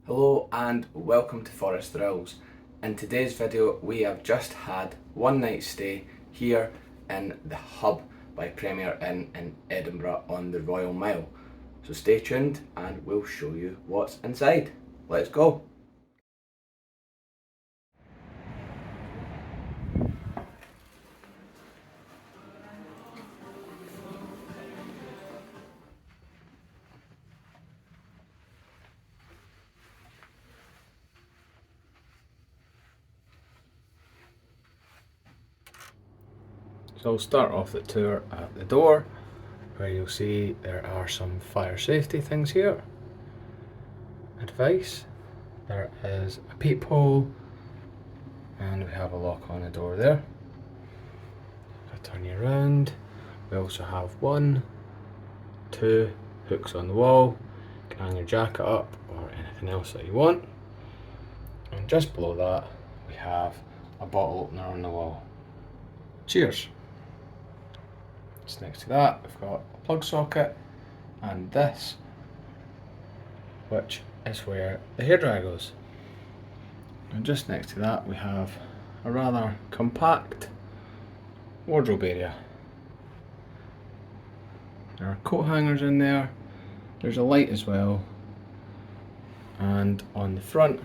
Hello and welcome to Forest Thrills. In today's video we have just had one night stay here in the Hub by Premier Inn in Edinburgh on the Royal Mile. So stay tuned and we'll show you what's inside. Let's go! So I'll start off the tour at the door, where you'll see there are some fire safety things here. Advice, there is a peephole and we have a lock on the door there. If I turn you around, we also have 1, 2 hooks on the wall. You can hang your jacket up or anything else that you want. And just below that we have a bottle opener on the wall. Cheers! Just next to that we've got a plug socket and this, which is where the hairdryer goes. And just next to that we have a rather compact wardrobe area. There are coat hangers in there, there's a light as well, and on the front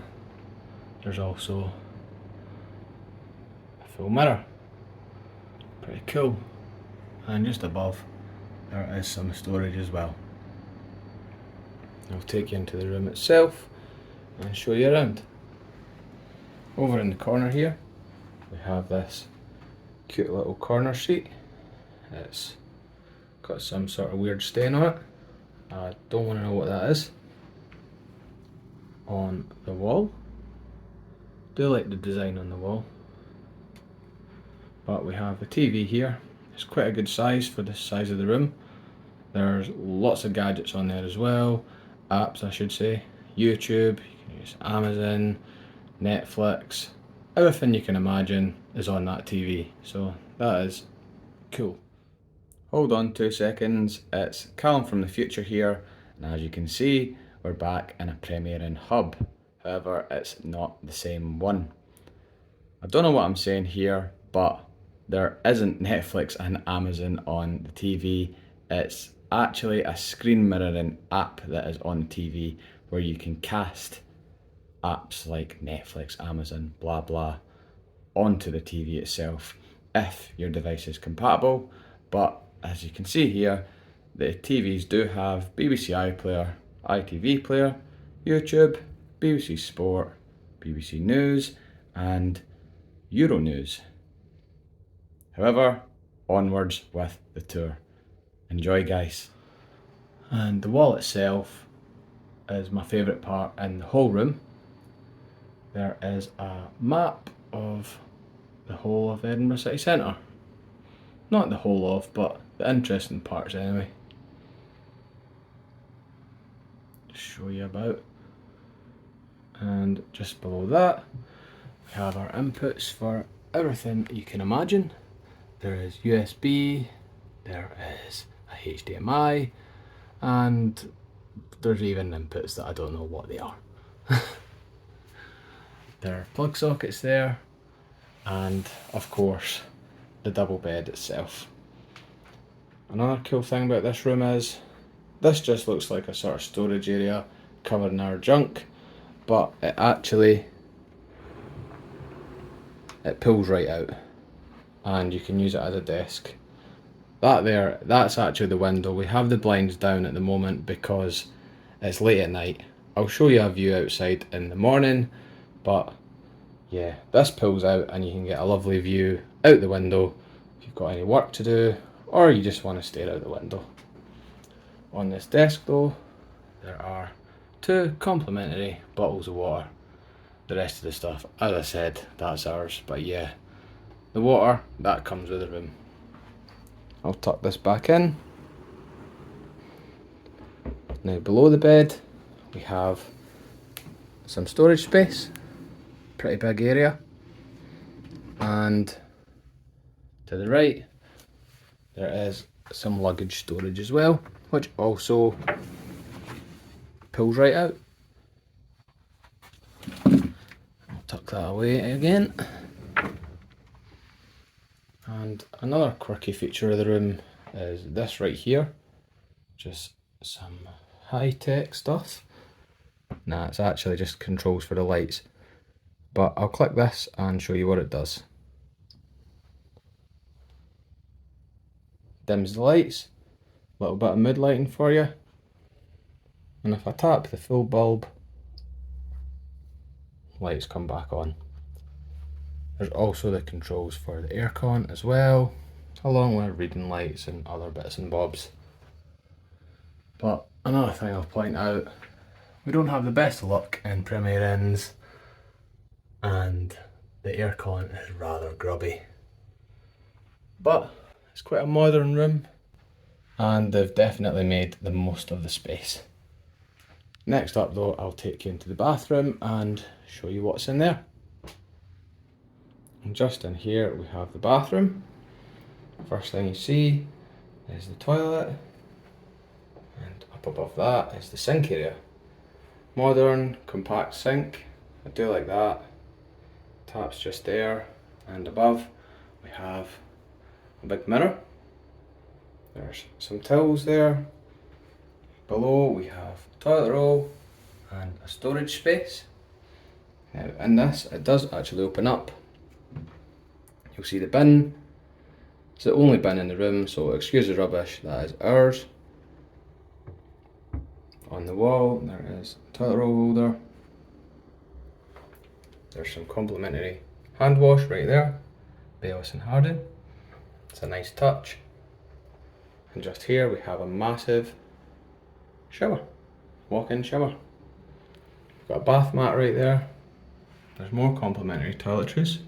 there's also a full mirror. Pretty cool. And just above there is some storage as well. I'll take you into the room itself and show you around. Over in the corner here we have this cute little corner seat. It's got some sort of weird stain on it. I don't want to know what that is. On the wall, do like the design on the wall, but we have a TV here. It's quite a good size for the size of the room. There's lots of gadgets on there as well, apps I should say, YouTube, you can use Amazon, Netflix, everything you can imagine is on that TV, so that is cool. Hold on 2 seconds, it's Callum from the future here, and as you can see we're back in a Premier Inn hub, however it's not the same one. I don't know what I'm saying here, but there isn't Netflix and Amazon on the TV. It's actually a screen mirroring app that is on the TV where you can cast apps like Netflix, Amazon, blah blah onto the TV itself if your device is compatible. But as you can see here, the TVs do have BBC iPlayer, ITV Player, YouTube, BBC Sport, BBC News and Euronews. However, onwards with the tour. Enjoy guys. And the wall itself is my favourite part in the whole room. There is a map of the whole of Edinburgh City Centre. Not the whole of, but the interesting parts anyway. Just show you about. And just below that, we have our inputs for everything you can imagine. There is USB, there is a HDMI, and there's even inputs that I don't know what they are. There are plug sockets there, and of course the double bed itself. Another cool thing about this room is this just looks like a sort of storage area covered in our junk, but it pulls right out and you can use it as a desk. That's actually the window. We have the blinds down at the moment because it's late at night. I'll show you a view outside in the morning, but yeah, this pulls out and you can get a lovely view out the window if you've got any work to do or you just want to stare out the window. On this desk though, there are 2 complimentary bottles of water. The rest of the stuff, as I said, that's ours, but yeah, the water, that comes with the room. I'll tuck this back in. Now below the bed we have some storage space, pretty big area, and to the right there is some luggage storage as well, which also pulls right out. that away again. And another quirky feature of the room is this right here. Just some high-tech stuff. Nah, it's actually just controls for the lights. But I'll click this and show you what it does. Dims the lights, a little bit of mood lighting for you. And if I tap the full bulb, lights come back on. There's also the controls for the aircon as well, along with reading lights and other bits and bobs. But another thing I'll point out, we don't have the best of luck in Premier Inns, and the aircon is rather grubby. But it's quite a modern room, and they've definitely made the most of the space. Next up though, I'll take you into the bathroom and show you what's in there. And just in here we have the bathroom. First thing you see is the toilet, and up above that is the sink area. Modern, compact sink, I do like that. Tap's just there, and above we have a big mirror. There's some towels there. Below we have a toilet roll and a storage space. Now in this, it does actually open up. You'll see the bin. It's the only bin in the room, so excuse the rubbish, that is ours. On the wall there is a toilet roll holder. There's some complimentary hand wash right there, Baylis and Harding. It's a nice touch. And just here we have a massive shower, walk-in shower. Got a bath mat right there. There's more complimentary toiletries.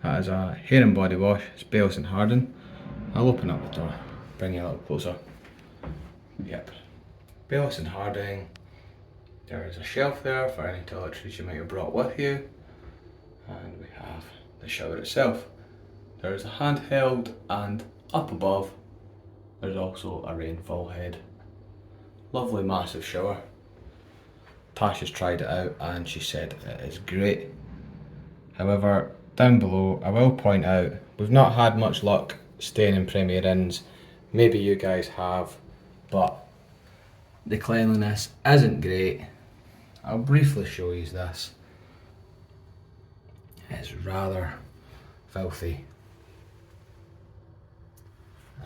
That is a hair and body wash, it's Baylis and Harding. I'll open up the door, bring you a little closer. Yep, Baylis and Harding. There is a shelf there for any toiletries you might have brought with you. And we have the shower itself. There is a handheld, and up above there's also a rainfall head. Lovely massive shower. Tasha's tried it out and she said it is great. However, down below I will point out, we've not had much luck staying in Premier Inns. Maybe you guys have, but the cleanliness isn't great. I'll briefly show you this. It's rather filthy.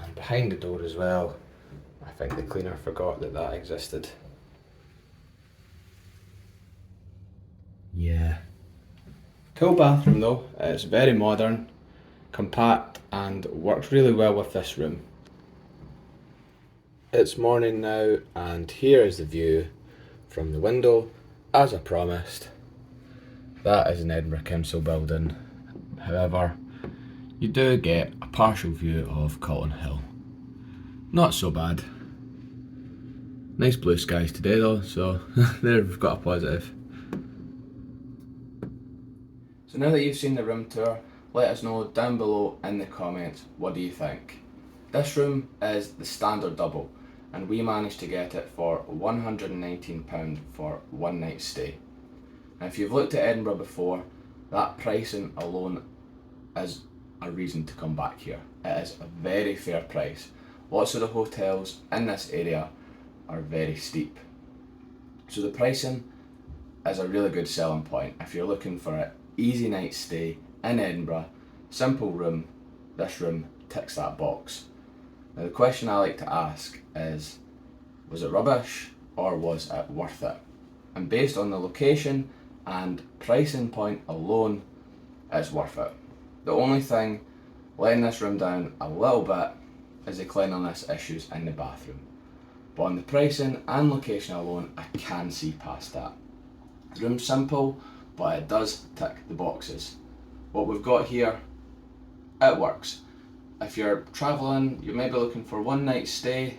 And behind the door as well, I think the cleaner forgot that that existed. Yeah. Cool bathroom though, it's very modern, compact, and works really well with this room. It's morning now, and here is the view from the window, as I promised. That is an Edinburgh Council building. However, you do get a partial view of Cotton Hill. Not so bad. Nice blue skies today though, so there we've got a positive. So now that you've seen the room tour, let us know down below in the comments, what do you think? This room is the standard double, and we managed to get it for £119 for one night stay. Now if you've looked at Edinburgh before, that pricing alone is a reason to come back here. It is a very fair price. Lots of the hotels in this area are very steep. So the pricing is a really good selling point. If you're looking for an easy night stay in Edinburgh, simple room, this room ticks that box. Now the question I like to ask is, was it rubbish or was it worth it? And based on the location and pricing point alone, it's worth it. The only thing letting this room down a little bit is the cleanliness issues in the bathroom. But on the pricing and location alone, I can see past that. The room's simple, but it does tick the boxes. What we've got here, it works. If you're travelling, you may be looking for one night stay,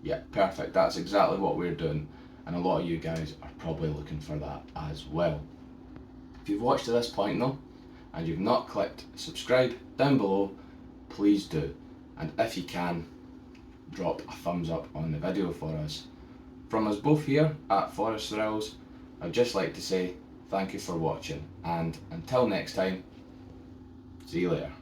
yeah, perfect, that's exactly what we're doing. And a lot of you guys are probably looking for that as well. If you've watched to this point though, and you've not clicked subscribe down below, please do. And if you can, drop a thumbs up on the video for us. From us both here at Forest Thrills, I'd just like to say thank you for watching, and until next time, see you later.